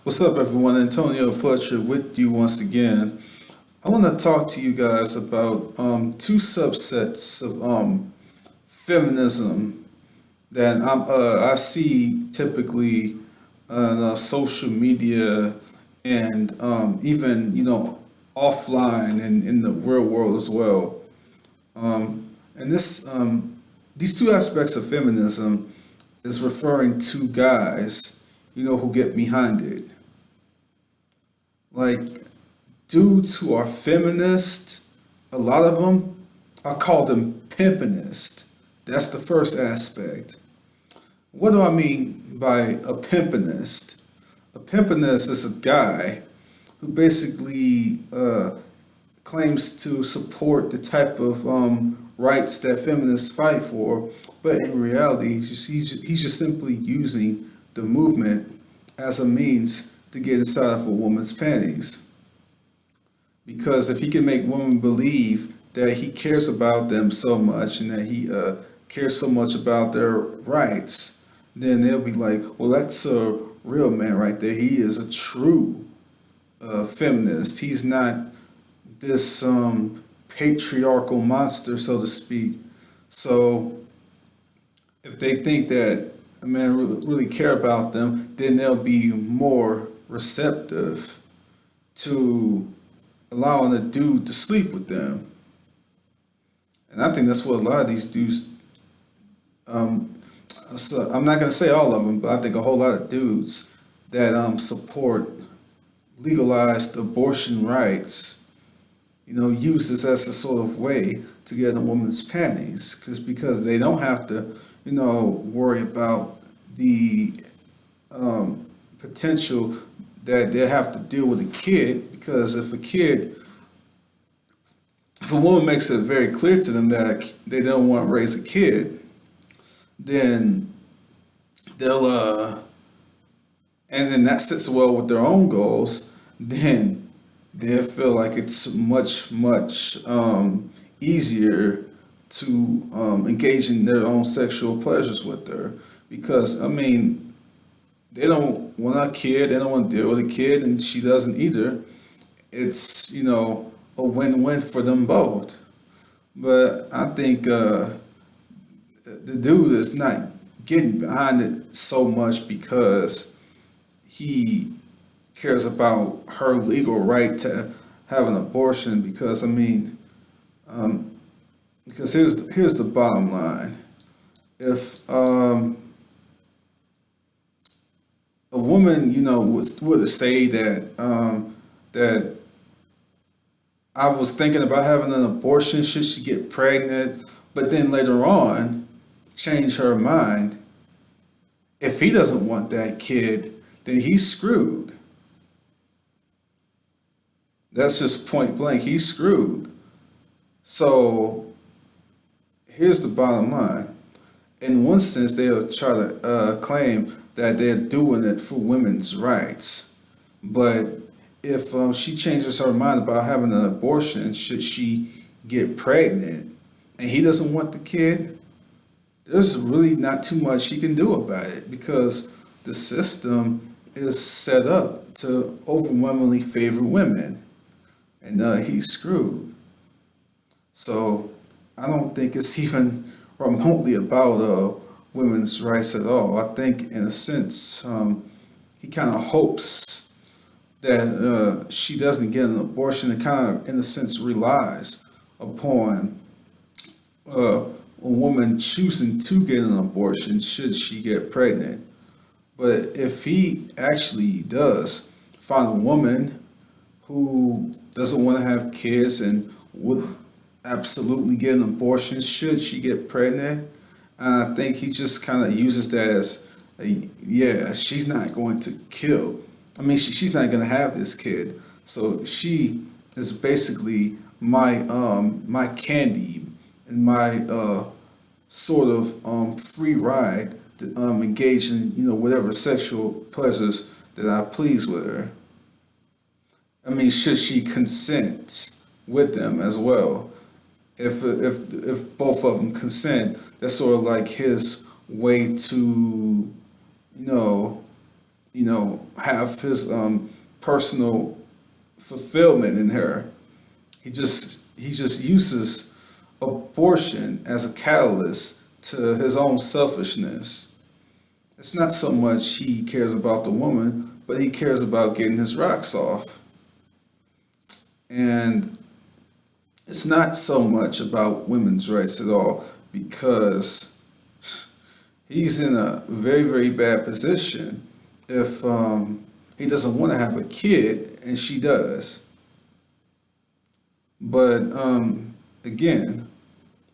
What's up, everyone? Antonio Fletcher with you once again. I want to talk to you guys about two subsets of feminism that I see typically on social media and even offline and in the real world as well. And these two aspects of feminism is referring to guys, who get behind it. Like dudes who are feminist, a lot of them, I call them pimpinists. That's the first aspect. What do I mean by a pimpinist? A pimpinist is a guy who basically claims to support the type of rights that feminists fight for, but in reality, he's just simply using the movement as a means to get inside of a woman's panties. Because if he can make women believe that he cares about them so much and that he cares so much about their rights, then they'll be like, well, that's a real man right there. He is a true feminist. He's not this patriarchal monster, so to speak. So if they think that a man really care about them, then they'll be more receptive to allowing a dude to sleep with them. And I think that's what a lot of these dudes, so I'm not going to say all of them, but I think a whole lot of dudes that support legalized abortion rights, use this as a sort of way to get in a woman's panties, because they don't have to, worry about the potential that they have to deal with a kid. Because if a woman makes it very clear to them that they don't want to raise a kid, then they'll and then that sits well with their own goals, then they'll feel like it's much easier to engage in their own sexual pleasures with her. Because, I mean, they don't want a kid, they don't want to deal with a kid, and she doesn't either. It's, a win win for them both. But I think the dude is not getting behind it so much because he cares about her legal right to have an abortion. Because, I mean, because here's the bottom line. If a woman, would say that I was thinking about having an abortion, should she get pregnant, but then later on change her mind, if he doesn't want that kid, then he's screwed. That's just point blank. He's screwed. So here's the bottom line. In one sense, they'll try to claim that they're doing it for women's rights. But if she changes her mind about having an abortion, should she get pregnant, and he doesn't want the kid, there's really not too much she can do about it, because the system is set up to overwhelmingly favor women, and he's screwed. So I don't think it's even remotely about women's rights at all. I think, in a sense, he kind of hopes that she doesn't get an abortion, and kind of, in a sense, relies upon a woman choosing to get an abortion should she get pregnant. But if he actually does find a woman who doesn't want to have kids and would absolutely get an abortion should she get pregnant, and I think he just kind of uses that as, yeah, she's not going to kill. I mean, she's not going to have this kid. So she is basically my candy and my sort of free ride to engage in whatever sexual pleasures that I please with her. I mean, should she consent with them as well? If both of them consent, that's sort of like his way to, you know, have his personal fulfillment in her. He just uses abortion as a catalyst to his own selfishness. It's not so much he cares about the woman, but he cares about getting his rocks off. And it's not so much about women's rights at all, because he's in a very, very bad position if he doesn't want to have a kid and she does. But again,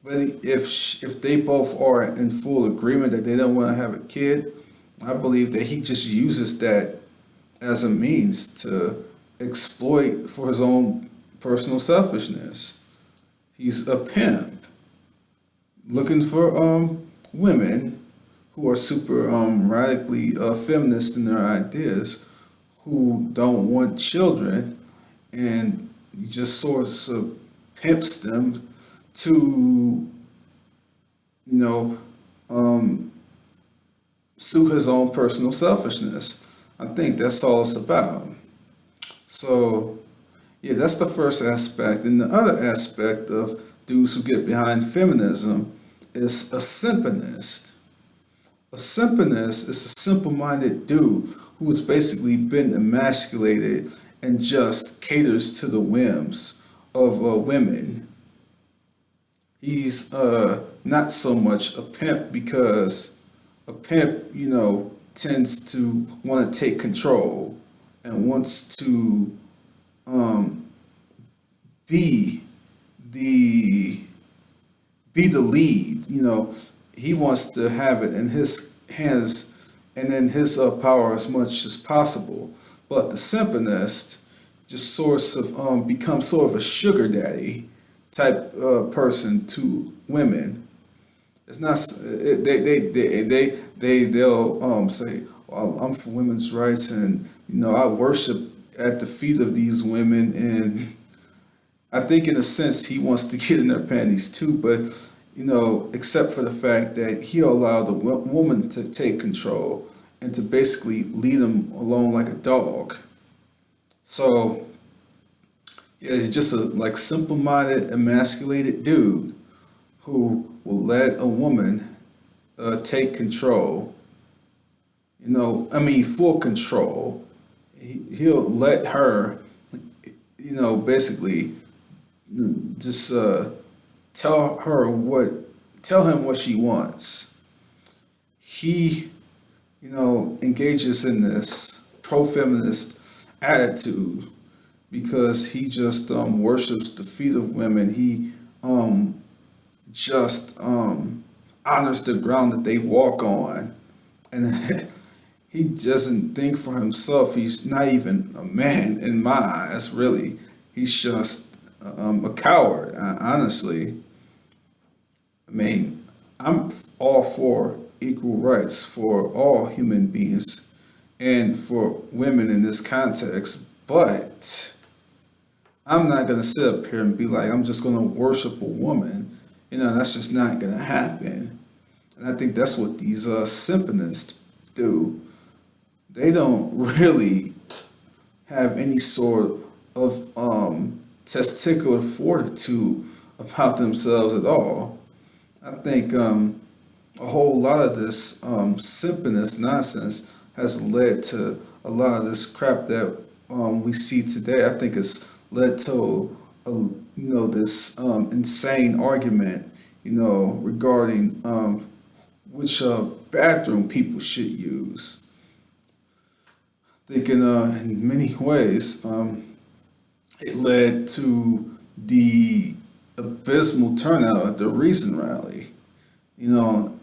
but if they both are in full agreement that they don't want to have a kid, I believe that he just uses that as a means to exploit for his own personal selfishness. He's a pimp looking for women who are super radically feminist in their ideas, who don't want children, and he just sort of pimps them to, you know, suit his own personal selfishness. I think that's all it's about. So, yeah, that's the first aspect. And the other aspect of dudes who get behind feminism is a simpinist. A simpinist is a simple-minded dude who has basically been emasculated and just caters to the whims of women. He's not so much a pimp, because a pimp, tends to want to take control and wants to um, be the be the lead. He wants to have it in his hands and in his power as much as possible. But the simpinist just sort of becomes sort of a sugar daddy type person to women. It's not they'll say, well, I'm for women's rights, and I worship at the feet of these women, and I think in a sense he wants to get in their panties too, but except for the fact that he'll allow the woman to take control and to basically lead him along like a dog. So yeah, he's just a like simple-minded, emasculated dude who will let a woman take control. Full control. He'll let her, basically just tell him what she wants. He, engages in this pro-feminist attitude because he just worships the feet of women. He just honors the ground that they walk on, and he doesn't think for himself. He's not even a man in my eyes, really. He's just a coward, honestly. I'm all for equal rights for all human beings and for women in this context, but I'm not going to sit up here and be like, I'm just going to worship a woman. That's just not going to happen. And I think that's what these Simpinists do. They don't really have any sort of testicular fortitude about themselves at all. I think a whole lot of this simpiness nonsense has led to a lot of this crap that we see today. I think it's led to this insane argument regarding which bathroom people should use. Thinking in many ways it led to the abysmal turnout at the Reason rally. And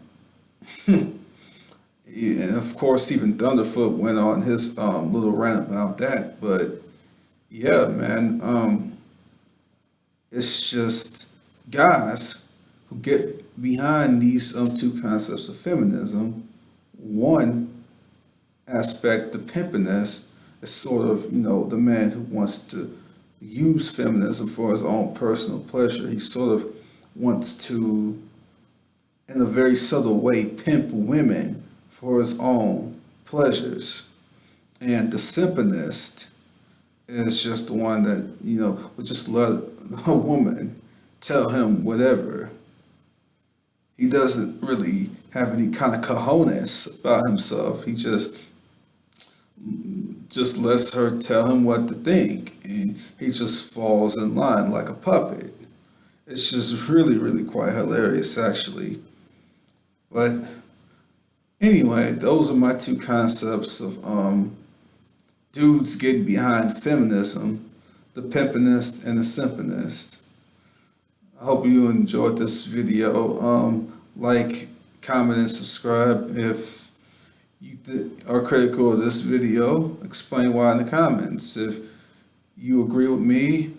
of course, even Thunderfoot went on his little rant about that. But yeah, man, it's just guys who get behind these two concepts of feminism. One aspect, the pimpinist, is sort of the man who wants to use feminism for his own personal pleasure. He sort of wants to, in a very subtle way, pimp women for his own pleasures. And the Simpinist is just the one that, would just let a woman tell him whatever. He doesn't really have any kind of cojones about himself. He just lets her tell him what to think, and he just falls in line like a puppet. It's just really, really quite hilarious, actually. But anyway, those are my two concepts of dudes getting behind feminism: the pimpinist and the simpinist. I hope you enjoyed this video. Like, comment, and subscribe. If you are critical of this video, explain why in the comments. If you agree with me,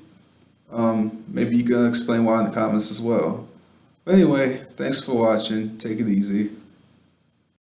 maybe you can explain why in the comments as well. But anyway, thanks for watching. Take it easy.